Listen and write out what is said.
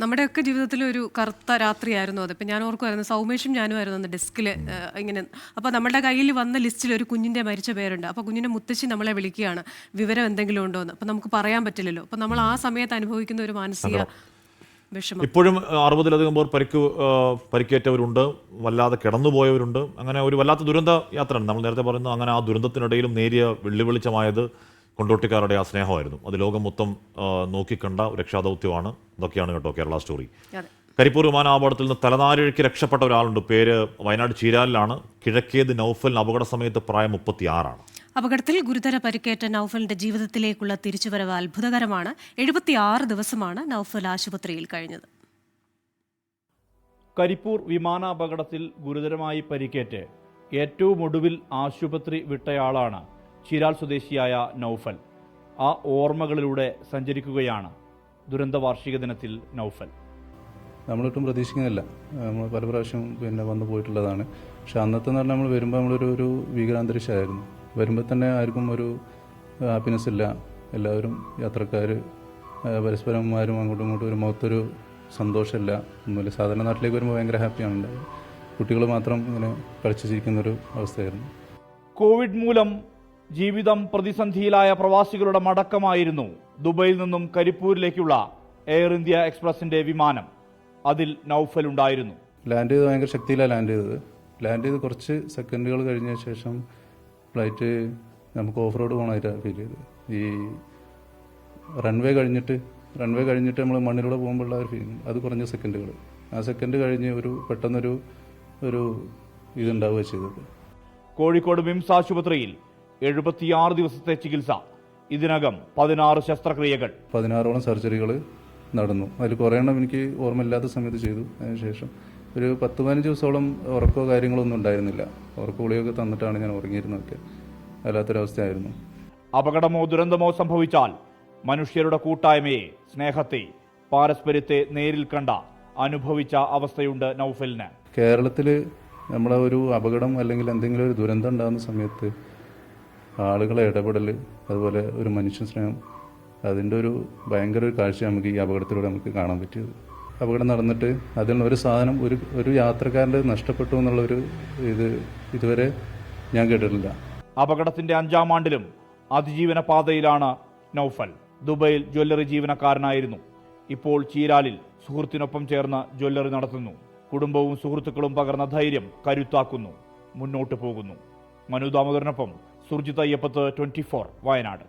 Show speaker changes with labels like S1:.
S1: നമ്മുടെയൊക്കെ ജീവിതത്തിൽ ഒരു കറുത്ത രാത്രിയായിരുന്നു അത്. ഇപ്പം ഞാൻ ഓർക്കുമായിരുന്നു, സൗമേഷും ഞാനുമായിരുന്നു അന്ന് ഡെസ്കിൽ ഇങ്ങനെ. അപ്പോൾ നമ്മുടെ കയ്യിൽ വന്ന ലിസ്റ്റിൽ ഒരു കുഞ്ഞിൻ്റെ മരിച്ച പേരുണ്ട്. അപ്പോൾ കുഞ്ഞിൻ്റെ മുത്തശ്ശി നമ്മളെ വിളിക്കുകയാണ്, വിവരം എന്തെങ്കിലും ഉണ്ടോ എന്ന്. അപ്പോൾ നമുക്ക് പറയാൻ പറ്റില്ലല്ലോ. അപ്പോൾ നമ്മൾ ആ സമയത്ത് അനുഭവിക്കുന്ന ഒരു മാനസിക വിഷമം.
S2: ഇപ്പോഴും 60-ലധികം പേർ പരിക്കേറ്റവരുണ്ട്, വല്ലാതെ കിടന്നുപോയവരുണ്ട്. അങ്ങനെ ഒരു വല്ലാത്ത ദുരന്ത യാത്രയാണ്. നമ്മൾ നേരത്തെ പറയുന്നത്, അങ്ങനെ ആ ദുരന്തത്തിനിടയിലും നേരിയ വെള്ളിവെളിച്ചമായത് കൊണ്ടോട്ടിക്കാരുടെ ആ സ്നേഹമായിരുന്നു. അത് ലോകം മൊത്തം നോക്കിക്കണ്ട രക്ഷാദൗത്യമാണ്. ഇതൊക്കെയാണ് കേട്ടോ കേരള സ്റ്റോറി. കരിപ്പൂർ വിമാനാപകടത്തിൽ നിന്ന് തലനാരിഴയ്ക്ക് രക്ഷപ്പെട്ട ഒരാളുണ്ട്. പേര് വയനാട് ചീരാലിലാണ്. കിഴക്കേത് നൗഫലിന് അപകട സമയത്ത് പ്രായം 36
S1: അപകടത്തിൽ ഗുരുതര പരിക്കേറ്റ നൗഫലിന്റെ ജീവിതത്തിലേക്കുള്ള തിരിച്ചുവരവ് അത്ഭുതകരമാണ്. 76 ദിവസമാണ് നൗഫൽ ആശുപത്രിയിൽ കഴിഞ്ഞത്.
S3: കരിപ്പൂർ വിമാനാപകടത്തിൽ ഗുരുതരമായി പരിക്കേറ്റ് ഏറ്റവും ഒടുവിൽ ആശുപത്രി വിട്ടയാളാണ് ചീരാൽ സ്വദേശിയായ നൗഫൽ. ആ ഓർമ്മകളിലൂടെ സഞ്ചരിക്കുകയാണ് ദുരന്ത വാർഷിക ദിനത്തിൽ നൗഫൽ.
S4: നമ്മളൊട്ടും പ്രതീക്ഷിക്കുന്നില്ല. നമ്മൾ പല പ്രാവശ്യം വന്നു പോയിട്ടുള്ളതാണ്. പക്ഷെ അന്നത്തെ പറഞ്ഞാൽ നമ്മൾ വരുമ്പോൾ നമ്മളൊരു ഭീകരാന്തരീക്ഷമായിരുന്നു. വരുമ്പോൾ തന്നെ ആർക്കും ഒരു ഹാപ്പിനെസ് ഇല്ല. എല്ലാവരും യാത്രക്കാർ പരസ്പരന്മാരും അങ്ങോട്ടും ഇങ്ങോട്ടും ഒരു മുഖത്തൊരു സന്തോഷമില്ല, ഒന്നുമില്ല. സാധാരണ നാട്ടിലേക്ക് വരുമ്പോൾ ഭയങ്കര ഹാപ്പിയാണ് ഉണ്ടായത്. കുട്ടികൾ മാത്രം ഇങ്ങനെ കളിച്ചു ചിരിക്കുന്നൊരു അവസ്ഥയായിരുന്നു.
S3: കോവിഡ് മൂലം ജീവിതം പ്രതിസന്ധിയിലായ പ്രവാസികളുടെ മടക്കമായിരുന്നു ദുബൈയിൽ നിന്നും കരിപ്പൂരിലേക്കുള്ള എയർ ഇന്ത്യ എക്സ്പ്രസിന്റെ വിമാനം. അതിൽ നൗഫൽ ഉണ്ടായിരുന്നു.
S4: ലാൻഡ് ചെയ്ത് ഭയങ്കര ശക്തിയിലാണ് ലാൻഡ് ചെയ്ത് കുറച്ച് സെക്കൻഡുകൾ കഴിഞ്ഞ ശേഷം ഫ്ലൈറ്റ് നമുക്ക് ഓഫ് റോഡ് പോകണമായിട്ടാണ് ഫീൽ ചെയ്തത്. ഈ റൺവേ കഴിഞ്ഞിട്ട് നമ്മൾ മണ്ണിലൂടെ പോകുമ്പോഴുള്ള ഒരു ഫീലിംഗ്, അത് കുറഞ്ഞ സെക്കൻഡുകൾ. ആ സെക്കൻഡ് കഴിഞ്ഞ് പെട്ടെന്നൊരു ഇതുണ്ടാവുക ചെയ്തത്.
S3: കോഴിക്കോട് മിംസ് ആശുപത്രിയിൽ 76 ദിവസത്തെ ചികിത്സ. ഇതിനകം 16 ശസ്ത്രക്രിയകൾ,
S4: 16ഓളം സർജറികൾ നടന്നു. അതിൽ കുറേ എണ്ണം എനിക്ക് ഓർമ്മയില്ലാത്ത സമയത്ത് ചെയ്തു. അതിനുശേഷം ഒരു 10-15 ദിവസത്തോളം ഉറക്കമോ കാര്യങ്ങളൊന്നും ഉണ്ടായിരുന്നില്ല. ഉറക്ക ഗുളികയൊക്കെ തന്നിട്ടാണ് ഞാൻ ഉറങ്ങിയിരുന്നതൊക്കെ. അല്ലാത്തൊരവസ്ഥയായിരുന്നു.
S3: അപകടമോ ദുരന്തമോ സംഭവിച്ചാൽ മനുഷ്യരുടെ കൂട്ടായ്മയെ, സ്നേഹത്തെ, പാരസ്പര്യത്തെ നേരിൽ കണ്ട അനുഭവിച്ച അവസ്ഥയുണ്ട് നൗഫലിന്.
S4: കേരളത്തിൽ നമ്മളെ ഒരു അപകടം അല്ലെങ്കിൽ എന്തെങ്കിലും ഒരു ദുരന്തം ഉണ്ടാകുന്ന സമയത്ത് ആളുകളെ ഇടപെടൽ, അതുപോലെ ഒരു മനുഷ്യ സ്നേഹം, അതിൻ്റെ ഒരു ഭയങ്കര ഒരു കാഴ്ച നമുക്ക് ഈ അപകടത്തിലൂടെ നമുക്ക് കാണാൻ പറ്റിയത്. അപകടം നടന്നിട്ട് അതിൽ ഒരു സാധനം ഒരു യാത്രക്കാരൻ്റെ നഷ്ടപ്പെട്ടു എന്നുള്ളൊരു ഇതുവരെ ഞാൻ കേട്ടിട്ടില്ല.
S3: അപകടത്തിന്റെ 5ാം ആണ്ടിലും അതിജീവന പാതയിലാണ് നൗഫൽ. ദുബൈയിൽ ജ്വല്ലറി ജീവനക്കാരനായിരുന്നു. ഇപ്പോൾ ചീരാലിൽ സുഹൃത്തിനൊപ്പം ചേർന്ന് ജ്വല്ലറി നടത്തുന്നു. കുടുംബവും സുഹൃത്തുക്കളും പകർന്ന ധൈര്യം കരുത്താക്കുന്നു. മുന്നോട്ട് പോകുന്നു. മനു ദാമോദരനൊപ്പം സുർജിത് അയ്യപ്പത്ത്, 24 വയനാട്.